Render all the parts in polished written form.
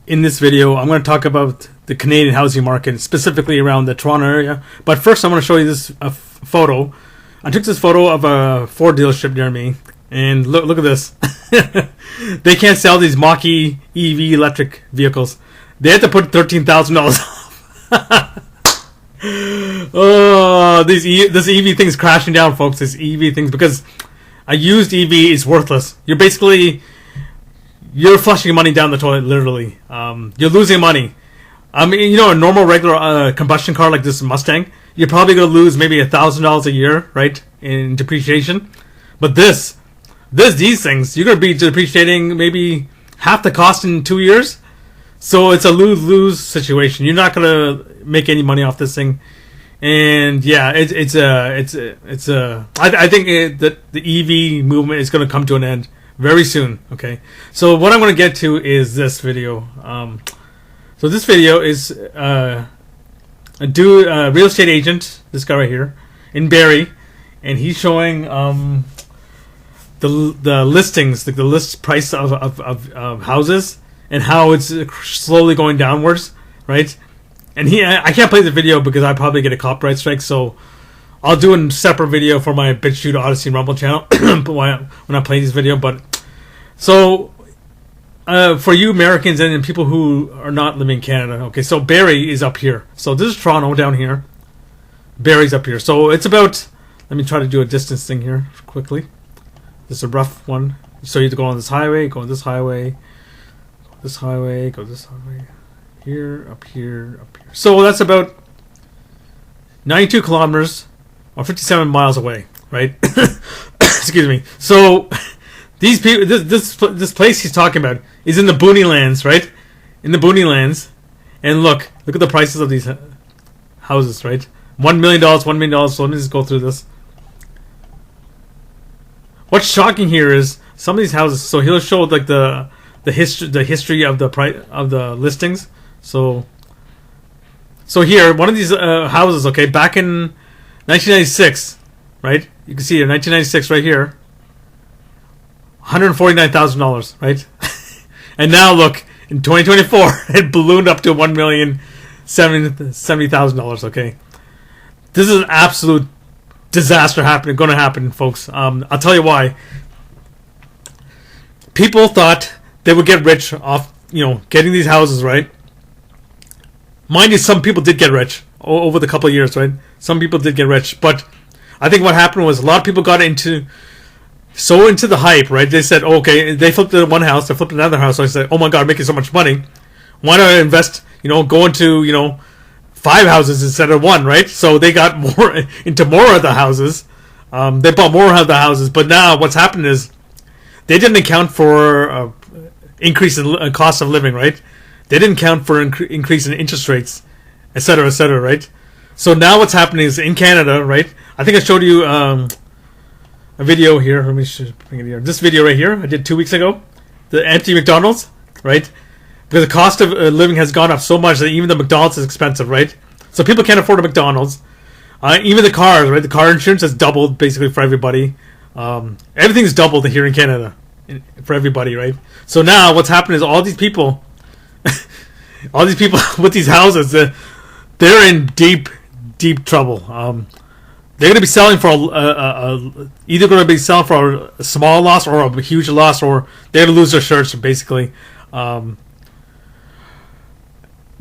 in this video, I'm going to talk about the Canadian housing market, specifically around the Toronto area. But first, I'm going to show you this photo. I took this photo of a Ford dealership near me, and look at this. They can't sell these Mach-E EV electric vehicles. They had to put $13,000 off. Oh, this EV thing's crashing down, folks. This EV thing's because a used EV is worthless. You're flushing money down the toilet, literally. You're losing money. I mean, a normal regular combustion car like this Mustang, you're probably going to lose maybe $1,000 a year, right, in depreciation. But these things, you're going to be depreciating maybe half the cost in 2 years. So it's a lose-lose situation. You're not going to make any money off this thing. And yeah, I think that the EV movement is going to come to an end very soon. Okay, so what I'm going to get to is this video. So this video is a real estate agent, this guy right here in Barrie, and he's showing the listings, the list price of houses, and how it's slowly going downwards, right? And I can't play the video because I probably get a copyright strike, so I'll do a separate video for my BitChute, Odyssey, and Rumble channel when I play this video. But so for you Americans and people who are not living in Canada, okay, so Barrie is up here. So this is Toronto down here. Barrie's up here. So it's about, let me try to do a distance thing here quickly. This is a rough one. So you have to go on this highway, go on this highway, this highway, go this highway, here, up here, up here. So that's about 92 kilometers or 57 miles away, right? Excuse me. So these people, this place he's talking about is in the Booney Lands, right? In the Booney Lands, and look at the prices of these houses, right? $1 million, $1 million. So let me just go through this. What's shocking here is some of these houses. So he'll show like the history of the price of the listings. So here, one of these houses, okay, back in 1996, right? You can see here, 1996, right here, $149,000, right? And now look, in 2024, it ballooned up to $1,070,000. Okay, this is an absolute disaster going to happen, folks. I'll tell you why. People thought they would get rich off, getting these houses, right? Mind you, some people did get rich over the couple of years, right? Some people did get rich, but I think what happened was a lot of people got into the hype, right? They said, okay, they flipped one house, they flipped another house. So I said, oh my God, I'm making so much money. Why don't I invest, go into, 5 houses instead of 1, right? So they got into more of the houses. They bought more of the houses, but now what's happened is they didn't account for increase in cost of living, right? They didn't count for increase in interest rates, et cetera, right? So now what's happening is in Canada, right? I think I showed you a video here. Let me bring it here. This video right here I did 2 weeks ago. The empty McDonald's, right? Because the cost of living has gone up so much that even the McDonald's is expensive, right? So people can't afford a McDonald's. Even the cars, right? The car insurance has doubled basically for everybody. Everything's doubled here in Canada for everybody, right? So now what's happened is all these people with these houses, they're in deep trouble. They're going to be selling for either going to be selling for a small loss or a huge loss, or they're going to lose their shirts, basically.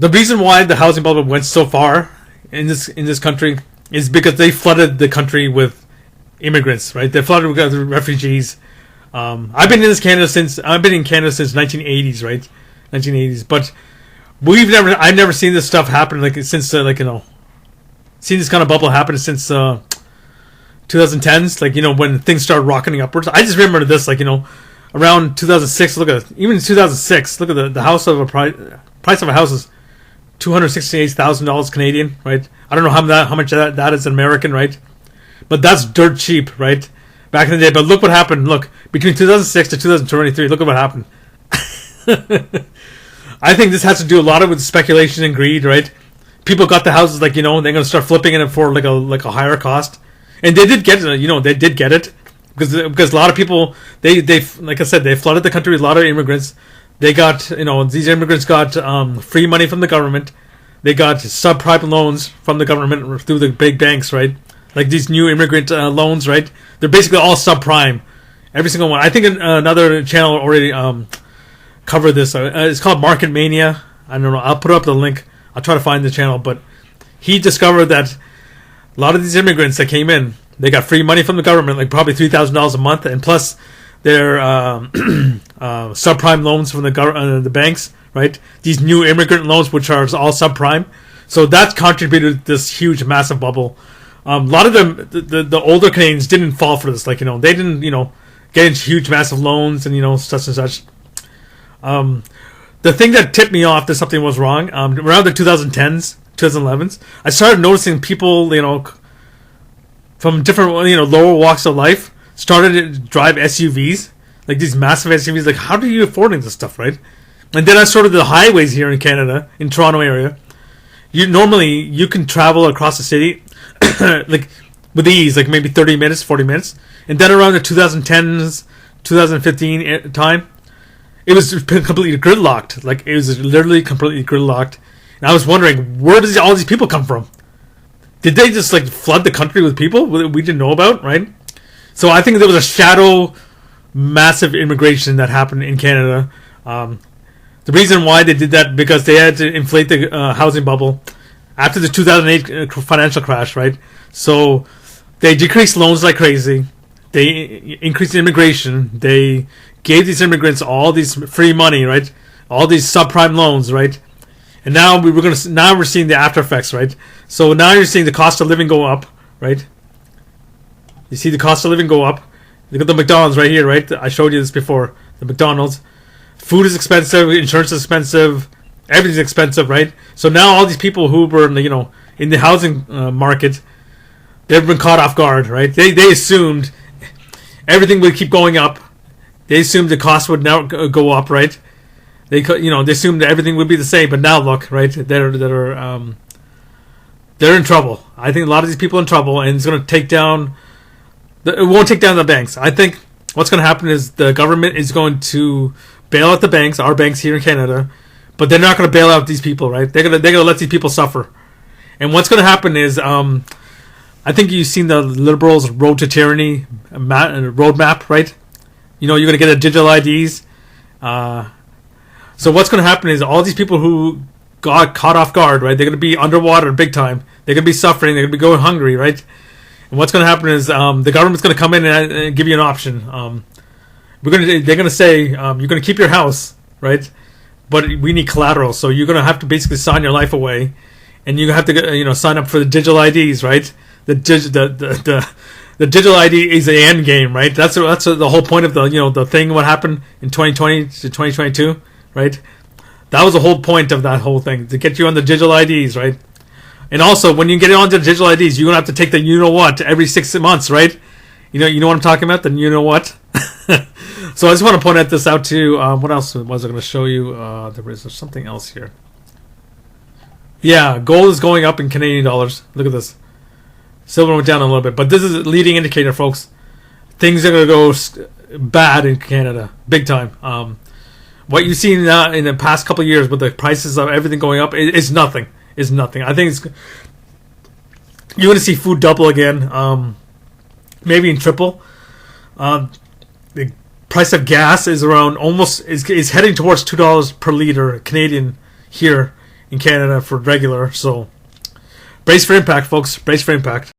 The reason why the housing bubble went so far in this country is because they flooded the country with immigrants, right? They flooded with refugees. I've been in Canada since 1980s, right? 1980s, but I've never seen this stuff happen since seen this kind of bubble happen since 2010s, when things started rocketing upwards. I just remember this, around 2006. Look at even in 2006. Look at the house of price of a house is $268,000 Canadian, right? I don't know how much that is in American, right? But that's dirt cheap, right? Back in the day. But look what happened. Look, between 2006 to 2023, look at what happened. I think this has to do a lot with speculation and greed, right? People got the houses they're going to start flipping it for like a higher cost, and they did get it. They did get it because a lot of people they like I said, they flooded the country with a lot of immigrants. They got, these immigrants got free money from the government. They got subprime loans from the government through the big banks, right? Like these new immigrant loans, right? They're basically all subprime. Every single one. I think another channel already covered this. It's called Market Mania. I don't know. I'll put up the link. I'll try to find the channel. But he discovered that a lot of these immigrants that came in, they got free money from the government, like probably $3,000 a month, and plus their subprime loans from the banks, right? These new immigrant loans, which are all subprime. So that contributed to this huge, massive bubble. A lot of them, the older Canadians didn't fall for this. Like, they didn't, get into huge, massive loans and, such and such. The thing that tipped me off that something was wrong, around the 2010s, 2011s, I started noticing people, from different, lower walks of life started to drive SUVs, like these massive SUVs. Like, how are you affording this stuff, right? And then I started the highways here in Canada, in Toronto area. You can travel across the city, like with ease, like maybe 30 minutes, 40 minutes. And then around the 2010s, 2015 time, it was completely gridlocked. Like, it was literally completely gridlocked. And I was wondering, where does all these people come from? Did they just like flood the country with people we didn't know about, right? So I think there was a shadow, massive immigration that happened in Canada. The reason why they did that, because they had to inflate the housing bubble after the 2008 financial crash, right? So they decreased loans like crazy. They increased immigration. They gave these immigrants all these free money, right? All these subprime loans, right? And now we're seeing the after effects, right? So now you're seeing the cost of living go up, right? You see the cost of living go up. Look at the McDonald's right here, right? I showed you this before. The McDonald's. Food is expensive. Insurance is expensive. Everything's expensive, right? So now all these people who were, in the housing market, they've been caught off guard, right? They assumed everything would keep going up. They assumed the cost would now go up, right? They assumed that everything would be the same, but now look, right? They're in trouble. I think a lot of these people are in trouble, and it's going to take down. It won't take down the banks. I think what's going to happen is the government is going to bail out the banks, our banks here in Canada, but they're not going to bail out these people, right? They're going to let these people suffer. And what's going to happen is, I think you've seen the Liberals' Road to Tyranny roadmap, right? You're going to get a digital IDs. So what's going to happen is all these people who got caught off guard, right? They're going to be underwater big time. They're going to be suffering. They're going to be going hungry, right? And what's going to happen is the government's going to come in and give you an option. They're going to say you're going to keep your house, right? But we need collateral, so you're going to have to basically sign your life away, and you have to sign up for the digital IDs, right? The digital ID is the end game, right? That's the whole point of the thing. What happened in 2020 to 2022, right? That was the whole point of that whole thing, to get you on the digital IDs, right? And also, when you get on the digital IDs, you're gonna have to take the what every 6 months, right? You know what I'm talking about. The what. So I just want to point this out too. What else was I going to show you? There was something else here. Yeah, gold is going up in Canadian dollars. Look at this. Silver went down a little bit, but this is a leading indicator, folks. Things are going to go bad in Canada, big time. What you've seen in the past couple of years with the prices of everything going up is nothing. Is nothing. I think you're going to see food double again, maybe in triple. The price of gas is around is heading towards $2 per liter Canadian here in Canada for regular. So brace for impact, folks. Brace for impact.